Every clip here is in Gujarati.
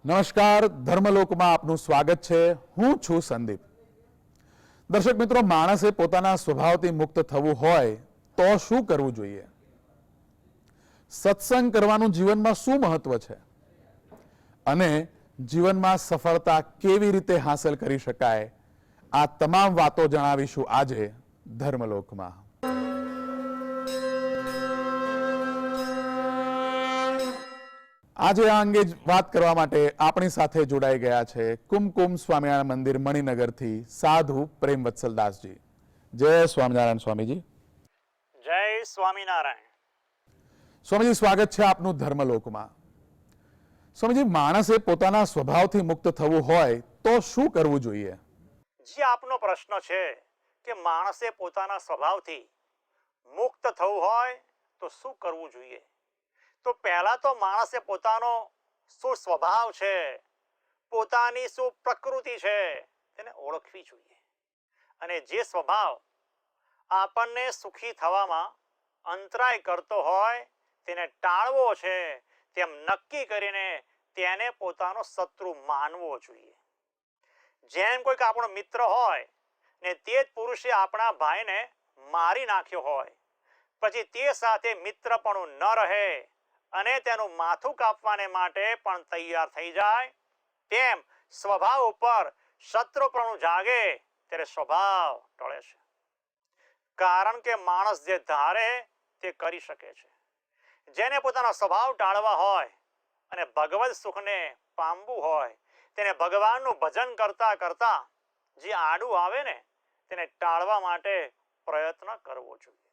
નમસ્કાર, ધર્મલોકમાં આપનું સ્વાગત છે. હું છું સંદીપ. દર્શક મિત્રો, માણસે પોતાના સ્વભાવથી મુક્ત થવું હોય તો શું કરવું જોઈએ? સત્સંગ કરવાનું જીવનમાં શું મહત્વ છે અને જીવનમાં સફળતા કેવી રીતે હાંસલ કરી શકાય, આ તમામ વાતો જણાવીશું આજે ધર્મલોકમાં. આજે આ અંગે વાત કરવા માટે આપણી સાથે જોડાઈ ગયા છે કુમકુમ સ્વામિનારાયણ મંદિર મણિનગરથી સાધુ પ્રેમવત્સલદાસજી. જય સ્વામિનારાયણ સ્વામીજી. જય સ્વામિનારાયણ. સ્વામીજી, સ્વાગત છે આપનું ધર્મલોકમાં. સ્વામીજી, માણસે પોતાના સ્વભાવથી મુક્ત થવું હોય તો શું કરવું જોઈએ? જે આપનો પ્રશ્ન છે કે માણસે પોતાના સ્વભાવથી મુક્ત થવું હોય તો શું કરવું જોઈએ, તો પહેલા તો માણસે પોતાનો શું સ્વભાવ છે, પોતાની શું પ્રકૃતિ છે તેને ઓળખવી જોઈએ. અને જે સ્વભાવ આપણને સુખી થવામાં અંતરાય કરતો હોય તેને ટાળવો છે તેમ નક્કી કરીને તેને પોતાનો શત્રુ માનવો જોઈએ. જેમ કોઈક આપણો મિત્ર હોય ને તે જ પુરુષે આપણા ભાઈને મારી નાખ્યો હોય, પછી તે સાથે મિત્રપણું ન રહે અને તેનું માથું કાપવાને માટે પણ તૈયાર થઈ જાય, તેમ સ્વભાવ ઉપર શત્રુપણું જાગે ત્યારે સ્વભાવ ટળે છે. કારણ કે માણસ જે ધારે તે કરી શકે છે. જેને પોતાનો સ્વભાવ ટાળવા હોય અને ભગવત સુખને પામવું હોય તેને ભગવાનનું ભજન કરતા કરતા જે આડું આવે ને તેને ટાળવા માટે પ્રયત્ન કરવો જોઈએ.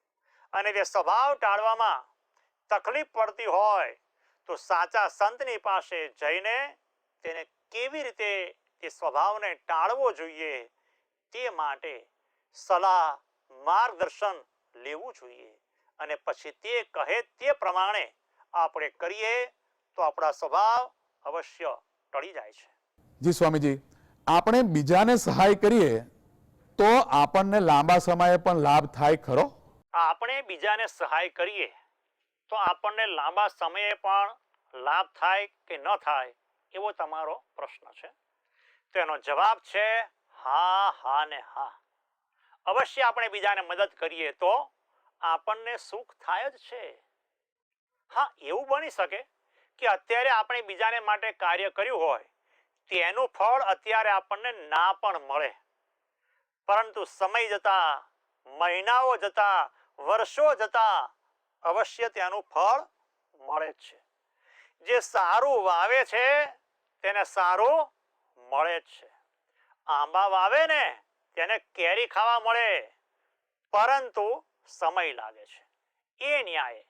અને જે સ્વભાવ ટાળવામાં તકલીફ પડતી હોય તો સાચા સંતની પાસે જઈને તેને કેવી રીતે તે સ્વભાવને ટાળવો જોઈએ તે માટે સલાહ માર્ગદર્શન લેવું જોઈએ. અને પછી તે કહે તે પ્રમાણે આપણે કરીએ તો આપણા સ્વભાવ અવશ્ય ટળી જાય છે. જી સ્વામીજી, આપણે બીજાને સહાય કરીએ તો આપણને લાંબા સમયે પણ લાભ થાય ખરો? આપણે બીજાને સહાય કરીએ તો આપણને લાંબા સમયે પણ લાભ થાય કે ન થાય એવો તમારો પ્રશ્ન છે. તો એનો જવાબ છે હા, હા ને હા. અવશ્ય આપણે બીજાને મદદ કરીએ તો આપણને સુખ થાય જ છે. હા, એવું બની શકે કે અત્યારે આપણે બીજાને માટે કાર્ય કર્યું હોય તેનું ફળ અત્યારે આપણને ના પણ મળે, પરંતુ સમય જતા, મહિનાઓ જતા, વર્ષો જતા અવશ્ય તેનું ફળ મળે જ છે. જે સારું વાવે છે તેને સારું મળે જ છે. આંબા વાવે ને તેને કેરી ખાવા મળે, પરંતુ સમય લાગે છે. એ ન્યાય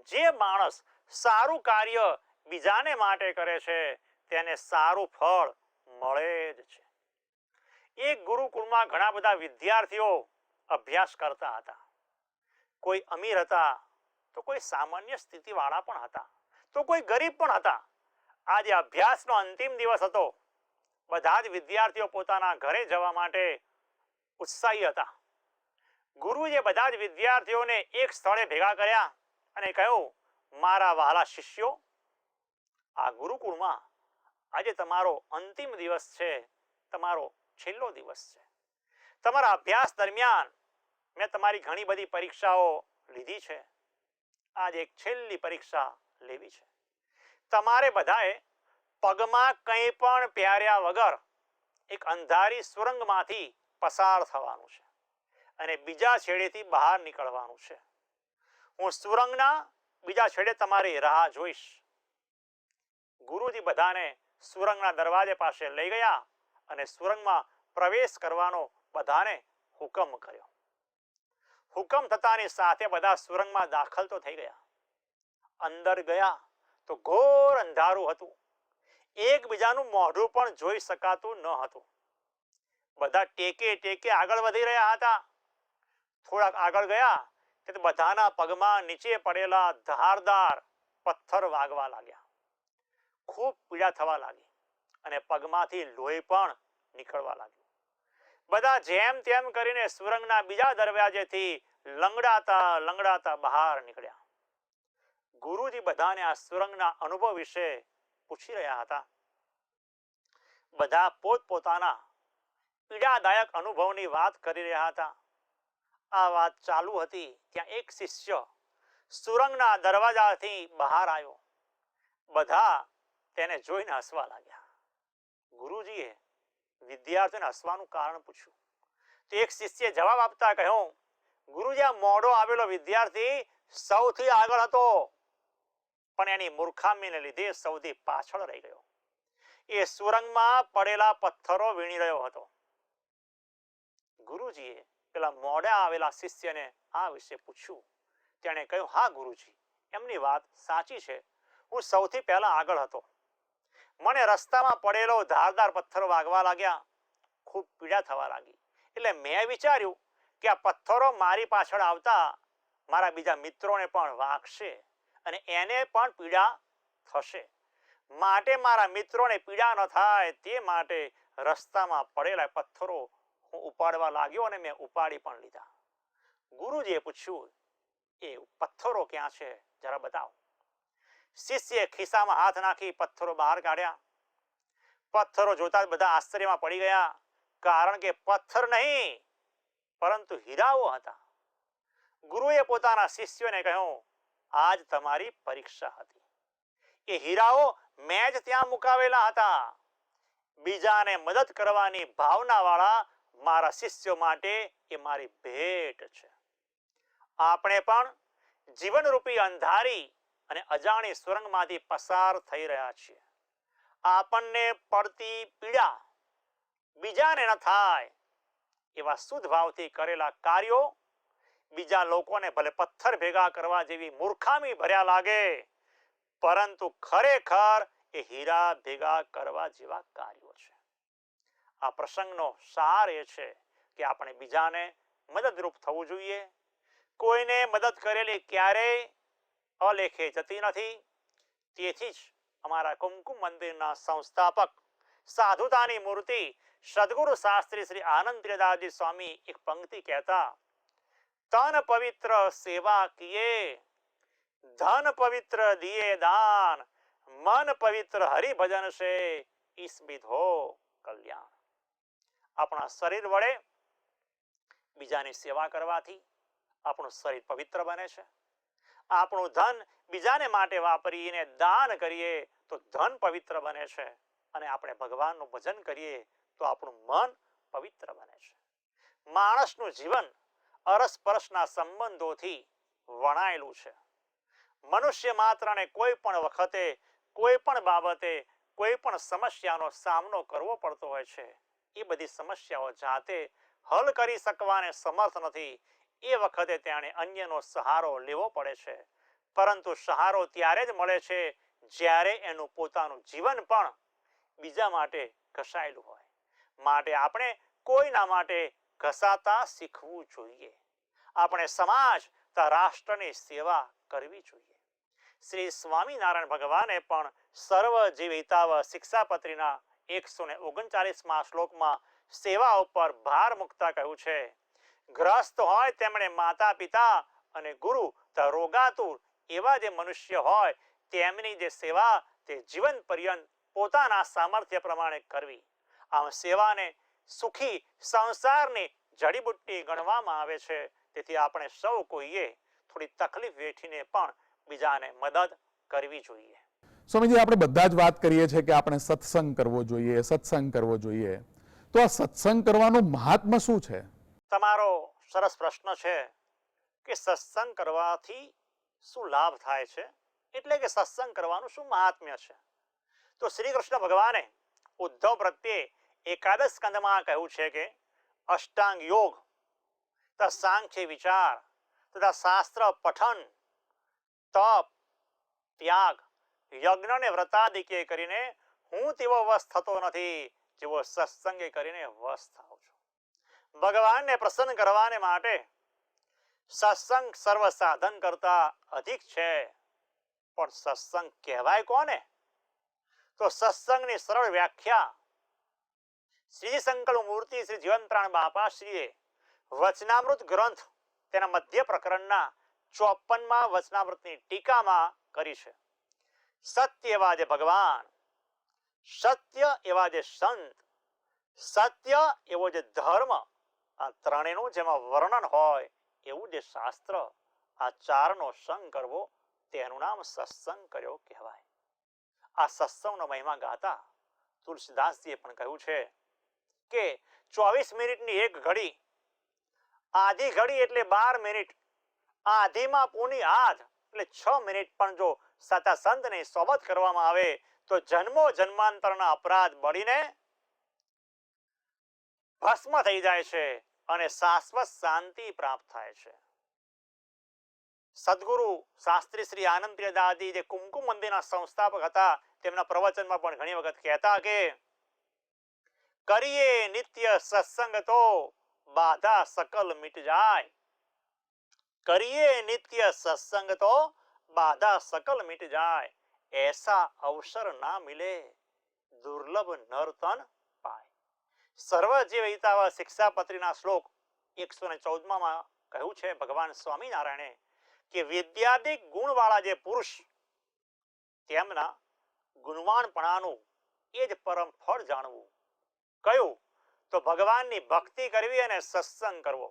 જે માણસ સારું કાર્ય બીજાને માટે કરે છે તેને સારું ફળ મળે જ છે. એક ગુરુકુળમાં ઘણા બધા વિદ્યાર્થીઓ અભ્યાસ કરતા હતા. કોઈ અમીર હતા તો કોઈ સામાન્ય સ્થિતિવાળા પણ હતા, તો કોઈ ગરીબ પણ હતા. આજે અભ્યાસનો અંતિમ દિવસ હતો. બધા જ વિદ્યાર્થીઓ પોતાના ઘરે જવા માટે ઉત્સાહી હતા. ગુરુએ બધા જ વિદ્યાર્થીઓને એક સ્થળે ભેગા કર્યા અને કહ્યું, મારા વહાલા શિષ્યો, આ ગુરુકુળમાં આજે તમારો અંતિમ દિવસ છે, તમારો છેલ્લો દિવસ છે. તમારા અભ્યાસ દરમિયાન મેં તમારી ઘણી બધી પરીક્ષાઓ લીધી છે. આજે એક છેલ્લી પરીક્ષા લેવી છે. તમારે બધાએ પગમાં કંઈ પણ પહેર્યા વગર એક અંધારી સુરંગમાંથી પસાર થવાનું છે અને બીજા છેડેથી બહાર નીકળવાનું છે. હું સુરંગના બીજા છેડે તમારી રાહ જોઈશ. ગુરુજી બધાને સુરંગના દરવાજે પાસે લઈ ગયા અને સુરંગમાં પ્રવેશ કરવાનો બધાને હુકમ કર્યો. હુકમ થતાની સાથે બધા સુરંગમાં દાખલ તો થઈ ગયા. અંદર ગયા તો ઘોર અંધારું હતું. એકબીજાનું મોઢું પણ જોઈ શકાતું ન હતું. બધા ટેકે ટેકે આગળ વધી રહ્યા હતા. થોડાક આગળ ગયા તો બધાના પગમાં નીચે પડેલા ધારદાર પથ્થર વાગવા લાગ્યા. ખૂબ પીડા થવા લાગી અને પગમાંથી લોહી પણ નીકળવા લાગ્યું. બધા જેમ તેમ કરીને સુરંગના બીજા દરવાજેથી લંગડાતા લંગડાતા બહાર નીકળ્યા. ગુરુજી બધાને આ સુરંગના અનુભવ વિશે પૂછી રહ્યા હતા. બધા પોતપોતાના પીડાદાયક અનુભવની વાત કરી રહ્યા હતા. આ વાત ચાલુ હતી ત્યાં એક શિષ્ય સુરંગના દરવાજાથી બહાર આવ્યો. બધા તેને જોઈને હસવા લાગ્યા. ગુરુજીએ વિદ્યાર્થીઓને હસવાનું કારણ પૂછ્યું. તો એક શિષ્યએ જવાબ આપતા કહ્યું, ગુરુજી, આ મોડો આવેલો વિદ્યાર્થી સૌથી આગળ હતો, પણ એની મૂર્ખામીને લીધે સૌથી પાછળ રહી ગયો. એ સુરંગમાં પડેલા પથ્થરો વીણી રહ્યો હતો. ગુરુજીએ પેલા મોડા આવેલા શિષ્યને આ વિશે પૂછ્યું. તેણે કહ્યું, હા ગુરુજી, એમની વાત સાચી છે. હું સૌથી પહેલા આગળ હતો. મને રસ્તામાં પડેલો ધારદાર પથ્થરો વાગવા લાગ્યા. ખૂબ પીડા થવા લાગી. એટલે મેં વિચાર્યું કે આ પથ્થરો મારી પાછળ આવતા મારા બીજા મિત્રોને પણ વાગશે અને એને પણ પીડા થશે. માટે મારા મિત્રોને પીડા ન થાય તે માટે રસ્તામાં પડેલા પથ્થરો હું ઉપાડવા લાગ્યો અને મેં ઉપાડી પણ લીધા. ગુરુજીએ પૂછ્યું, એ પથ્થરો ક્યાં છે, જરા બતાવો. શિષ્યએ ખિસ્સામાં હાથ નાખી પથ્થરો બહાર કાઢ્યા. પથ્થરો જોતા જ બધા આશ્ચર્યમાં પડી ગયા, કારણ કે પથ્થર નહીં પરંતુ હીરાઓ હતા. ગુરુએ પોતાના શિષ્યોને કહ્યું, આજ તમારી પરીક્ષા હતી. એ હીરાઓ મેં જ ત્યાં મુકાવેલા હતા. બીજાને મદદ કરવાની ભાવના વાળા મારા શિષ્યો માટે એ મારી ભેટ છે. આપણે પણ જીવનરૂપી અંધારી અને અજાણી સુરંગમાંથી પસાર થઈ રહ્યા છીએ. આપણને પડતી પીડા બીજાને ન થાય એવા શુદ્ધ ભાવથી કરેલા કાર્યો બીજા લોકોને ભલે પથ્થર ભેગા કરવા જેવી મૂર્ખામી ભર્યા લાગે, પરંતુ ખરેખર એ હીરા ભેગા કરવા જેવા કાર્યો છે. આ પ્રસંગનો સાર એ છે કે આપણે બીજાને મદદરૂપ થવું જોઈએ. કોઈને મદદ કરેલી ક્યારેય અલેખે જતી નથી. તેથી જ અમારા કુમકુમ મંદિરના સંસ્થાપક સાધુતાની મૂર્તિ સદગુરુ શાસ્ત્રી શ્રી આનંદદાસજી સ્વામી એક પંક્તિ કહેતા, તન પવિત્ર સેવા કિએ, ધન પવિત્ર દિએ દાન, મન પવિત્ર હરિભજન સે ઈસ્મિત હો કલ્યાણ. આપણા શરીર વડે બીજાની સેવા કરવાથી આપણું શરીર પવિત્ર બને છે. આપણું ધન બીજાને માટે વાપરીને દાન કરીએ તો ધન પવિત્ર બને છે. અને આપણે ભગવાનનું ભજન કરીએ તો આપણું મન પવિત્ર બને છે. માણસનું જીવન અરસપરસના સંબંધોથી વણાયેલું છે. મનુષ્ય માત્રને કોઈ પણ વખતે, કોઈ પણ બાબતે, કોઈ પણ સમસ્યાનો સામનો કરવો પડતો હોય છે. એ બધી સમસ્યાઓ જાતે હલ કરી શકવાને સમર્થ નથી. એ વખતે તેણે અન્યનો સહારો લેવો પડે છે. પરંતુ સહારો ત્યારે જ મળે છે જ્યારે એનું પોતાનું જીવન પણ બીજા માટે ઘસાયેલું હોય. માટે આપણે કોઈના માટે ઘસાતા શીખવું જોઈએ. આપણે સમાજ તથા રાષ્ટ્રની સેવા કરવી જોઈએ. શ્રી સ્વામિનારાયણ ભગવાને પણ સર્વ જીવ હિતાવ શિક્ષાપત્રીના 139મા શ્લોકમાં સેવા ઉપર ભાર મૂકતા કહ્યું છે, ગ્રસ્ત હોય તેમણે માતા પિતા અને ગુરુ તથા રોગાતુર એવા જે મનુષ્ય હોય તેમની જે સેવા તે જીવન પર્યંત પોતાના સામર્થ્ય પ્રમાણે કરવી. આમ સેવાને સુખી સંસારની જડીબુટ્ટી ગણવામાં આવે છે. તેથી આપણે સૌ કોઈએ થોડી તકલીફ વેઠીને પણ બીજાને મદદ કરવી જોઈએ. સ્વામીજી, આપણે બધા જ વાત કરીએ છીએ કે આપણે સત્સંગ કરવો જોઈએ, સત્સંગ કરવો જોઈએ. તો આ સત્સંગ કરવાનું મહાત્મ્ય શું છે? તમારો સરસ પ્રશ્ન છે કે સત્સંગ કરવાથી શું લાભ થાય છે, એટલે કે સત્સંગ કરવાનું શું મહાત્મ્ય છે. તો શ્રી કૃષ્ણ ભગવાને ઉદ્ધવ પ્રત્યે એકાદશ સ્કંદમાં કહ્યું છે કે અષ્ટાંગ યોગ તથા સાંખ્ય વિચાર તથા શાસ્ત્ર પઠન, તપ, ત્યાગ, યજ્ઞ ને વ્રતાદિકે કરીને હું તેવો વશ થતો નથી જેવો સત્સંગે કરીને વશ થાઉં છું. ભગવાનને પ્રસન્ન કરવાને માટે સત્સંગ સર્વ સાધન કરતા અધિક છે. પણ સત્સંગ કહેવાય કોને? તો સત્સંગની સરળ વ્યાખ્યા શ્રી સંકલ્પ મૂર્તિ શ્રી જીવનપ્રાણ બાપાશ્રીએ વચનામૃત ગ્રંથ તેના મધ્ય પ્રકરણના 54મા વચનામૃતની ટીકામાં કરી છે. સત્યવાદ ભગવાન સત્ય એવા જે સંત, સત્ય એવો જે ધર્મ, આ ત્રણેયનું જેમાં વર્ણન હોય એવું જે શાસ્ત્ર, આ ચારનો સંગ કરવો તેનું નામ સત્સંગ કર્યો કહેવાય. આ સત્સંગનો મહિમા ગાતા તુલસીદાસજીએ પણ કહ્યું છે કે 24 મિનિટની એક ઘડી, આધી ઘડી એટલે 12 મિનિટ, આધીમાં પૂની આધ એટલે 6 મિનિટ પણ જો સતા સંતની સોબત કરવામાં આવે તો જન્મો જન્માંતરના અપરાધ બળીને ભસ્મ થઈ જાય છે અને શાશ્વત શાંતિ પ્રાપ્ત થાય છે. સદગુરુ શાસ્ત્રી શ્રી આનંદપ્રિય દાદી જે કુમકુમ મંદિરના સંસ્થાપક હતા, તેમના પ્રવચનમાં પણ ઘણી વખત કહેતા કે કરીએ નિત્ય સત્સંગ તો બાધા સકલ મિટ જાય. કરીએ નિત્ય સત્સંગ તો બાધા સકલ મિટ જાય. ऐसा अवसर ना मिले दुर्लभ नर तन पाए. સર્વ જીવ હિતાવહ શિક્ષાપત્રીના શ્લોક 114 માં કહ્યું છે ભગવાન સ્વામિનારાયણે કે વિદ્યાધિક ગુણવાળા જે પુરુષ, તેમના ગુણવાનપણાનું એ જ પરમ ફળ જાણવું. કયું? તો ભગવાનની ભક્તિ કરવી અને સત્સંગ કરવો.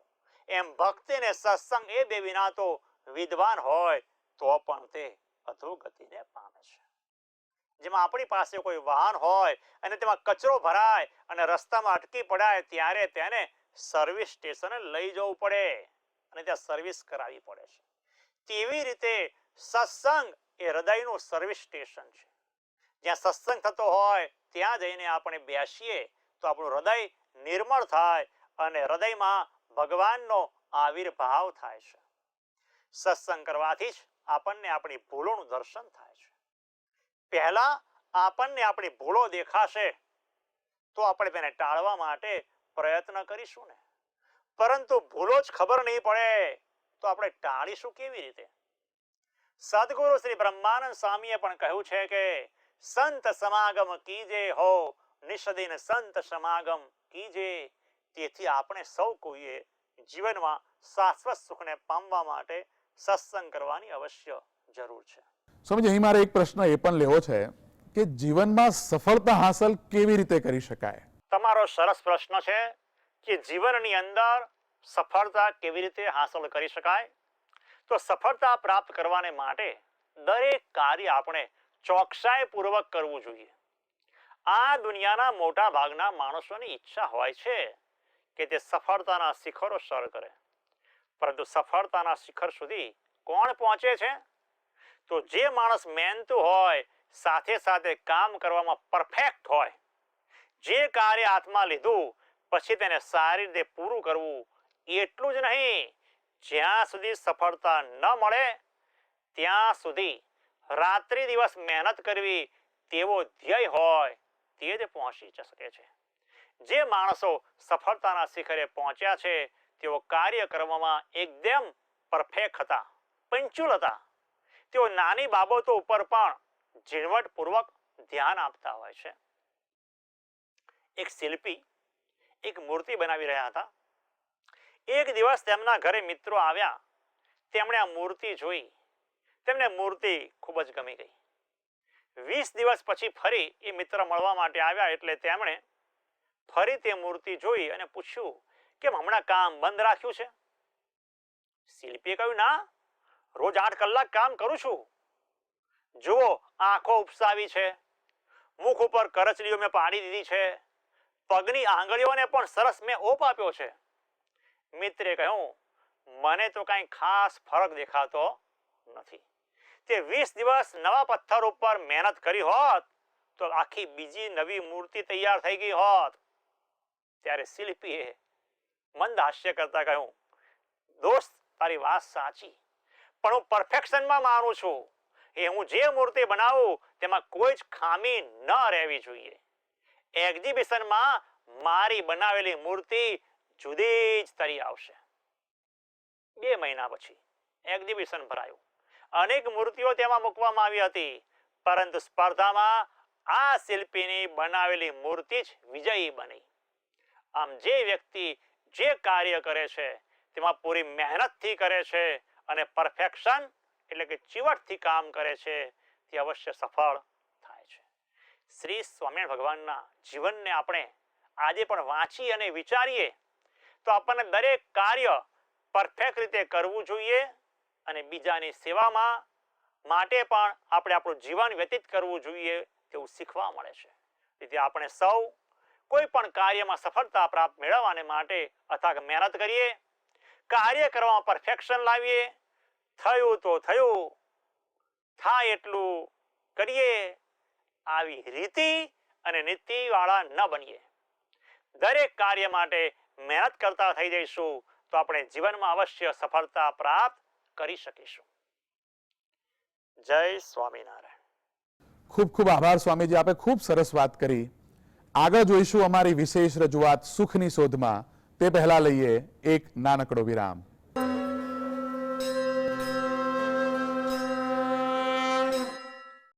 એમ ભક્તિ અને સત્સંગ એ બે વિના તો વિદ્વાન હોય તો પણ તે અધોગતિને પામે છે. જેમાં આપણી પાસે કોઈ વાહન હોય અને તેમાં કચરો ભરાય અને રસ્તામાં અટકી પડાય ત્યારે તેને સર્વિસ સ્ટેશને લઈ જવું પડે અને ત્યાં સર્વિસ કરાવવી પડે છે. તેવી રીતે સત્સંગ એ હૃદયનું સર્વિસ સ્ટેશન છે. જ્યાં સત્સંગ થતો હોય ત્યાં જઈને આપણે બેસીએ તો આપણું હૃદય નિર્મળ થાય અને હૃદયમાં ભગવાનનો આવિર્ભાવ થાય છે. સત્સંગ કરવાથી જ આપણને આપણી ભૂલોનું દર્શન થાય છે. પહેલા આપણને આપણી ભૂલો દેખાશે તો આપણે તેને ટાળવા માટે પ્રયત્ન કરીશું ને, પરંતુ ભૂલો જ ખબર નહીં પડે તો આપણે ટાળીશું કેવી રીતે? સદગુરુ શ્રી બ્રહ્માનંદ સ્વામીએ પણ કહ્યું છે કે સંત સમાગમ કીજે હો નિષદિન સંત સમાગમ કીજે. તેથી આપણે સૌ કોઈએ જીવનમાં શાશ્વત સુખને પામવા માટે સત્સંગ કરવાની અવશ્ય જરૂર છે. સ્વામીજી, અહીં મારે એક પ્રશ્ન એ પણ લેવો છે કે જીવનમાં સફળતા હાંસલ કેવી રીતે કરી શકાય? તમારો સરસ પ્રશ્ન છે કે જીવનની અંદર સફળતા કેવી રીતે હાંસલ કરી શકાય. તો સફળતા પ્રાપ્ત કરવાને માટે દરેક કાર્ય આપણે ચોકસાઈપૂર્વક કરવું જોઈએ. આ દુનિયાના મોટા ભાગના માણસોની ઈચ્છા હોય છે કે તે સફળતાના શિખરો સર કરે, પરંતુ સફળતાના શિખર સુધી કોણ પહોંચે છે? તો જે માણસ મહેનતુ હોય, સાથે સાથે કામ કરવામાં પરફેક્ટ હોય, જે કાર્ય હાથમાં લીધું પછી તેને સારી રીતે પૂરું કરવું, એટલું જ નહીં, જ્યાં સુધી સફળતા ન મળે ત્યાં સુધી રાત્રિ દિવસ મહેનત કરવી તેવો ધ્યેય હોય તે જ પહોંચી શકે છે. જે માણસો સફળતાના શિખરે પહોંચ્યા છે તેઓ કાર્ય કરવામાં એકદમ પરફેક્ટ હતા, પંચુલ હતા. તેઓ નાની બાબતો ઉપર પણ ઝીણવટપૂર્વક ધ્યાન આપતા હોય છે. એક શિલ્પી એક મૂર્તિ બનાવી રહ્યા હતા. એક દિવસ તેમના ઘરે મિત્રો આવ્યા. તેમણે આ મૂર્તિ જોઈ. તેમને મૂર્તિ ખૂબ જ ગમી ગઈ. 20 દિવસ પછી ફરી એ મિત્ર મળવા માટે આવ્યા એટલે તેમણે ફરી તે મૂર્તિ જોઈ અને પૂછ્યું કે હમણાં કામ બંધ રાખ્યું છે? શિલ્પીએ કહ્યું, ના, રોજ 8 કલાક કામ કરું છું. જુઓ, આંખો ઉપસાવી છે, મુખ ઉપર કરચલીઓ મેં પાડી દીધી છે, પગની આંગળીઓને પણ સરસ મેં ઓપ આપ્યો છે. મિત્રે કહ્યું, મને તો કાંઈ ખાસ ફરક દેખાતો નથી. તે 20 દિવસ નવા પથ્થર ઉપર મહેનત કરી હોત તો આખી બીજી નવી મૂર્તિ તૈયાર થઈ ગઈ હોત. ત્યારે શિલ્પીએ મંદ હાસ્ય કરતા કહ્યું, દોસ્ત, તારી વાત સાચી, પણ હું પરફેક્શનમાં માનું છું. એ હું જે મૂર્તિ બનાવું તેમાં કોઈ જ ખામી ન રહેવી જોઈએ. એક્ઝિબિશનમાં મારી બનાવેલી મૂર્તિ જુદી જ તરી આવશે. 2 મહિના પછી એક્ઝિબિશન ભરાયું. અનેક મૂર્તિઓ તેમાં મૂકવામાં આવી હતી, પરંતુ સ્પર્ધામાં આ શિલ્પીની બનાવેલી મૂર્તિ જ વિજયી બની. આમ જે વ્યક્તિ જે કાર્ય કરે છે તેમાં પૂરી મહેનતથી કરે છે અને પરફેક્શન એટલે કે ચીવટથી કામ કરે છે તે અવશ્ય સફળ થાય છે. શ્રી સ્વામિનારાયણ ભગવાનના જીવનને આપણે આજે પણ વાંચી અને વિચારીએ તો આપણને દરેક કાર્ય પરફેક્ટ રીતે કરવું જોઈએ અને બીજાની સેવામાં માટે પણ આપણે આપણું જીવન વ્યતીત કરવું જોઈએ તેવું શીખવા મળે છે. તેથી આપણે સૌ કોઈ પણ કાર્યમાં સફળતા પ્રાપ્ત મેળવવાને માટે અથાગ મહેનત કરીએ, કાર્ય કરવામાં પરફેક્શન લાવીએ, થયું તો થયું, થાય એટલું કરીએ, આવી રીતિ અને નીતિવાળા ન બનીએ. દરેક કાર્ય માટે મહેનત કરતા થઈ જઈશું તો આપણે જીવનમાં અવશ્ય સફળતા પ્રાપ્ત કરી શકીશું. જય સ્વામિનારાયણ. ખૂબ ખૂબ આભાર સ્વામીજી, આપે ખૂબ સરસ વાત કરી. આગળ જોઈશું અમારી વિશેષ રજૂઆત સુખની શોધમાં. તે પહેલા લઈએ એક નાનકડો વિરામ.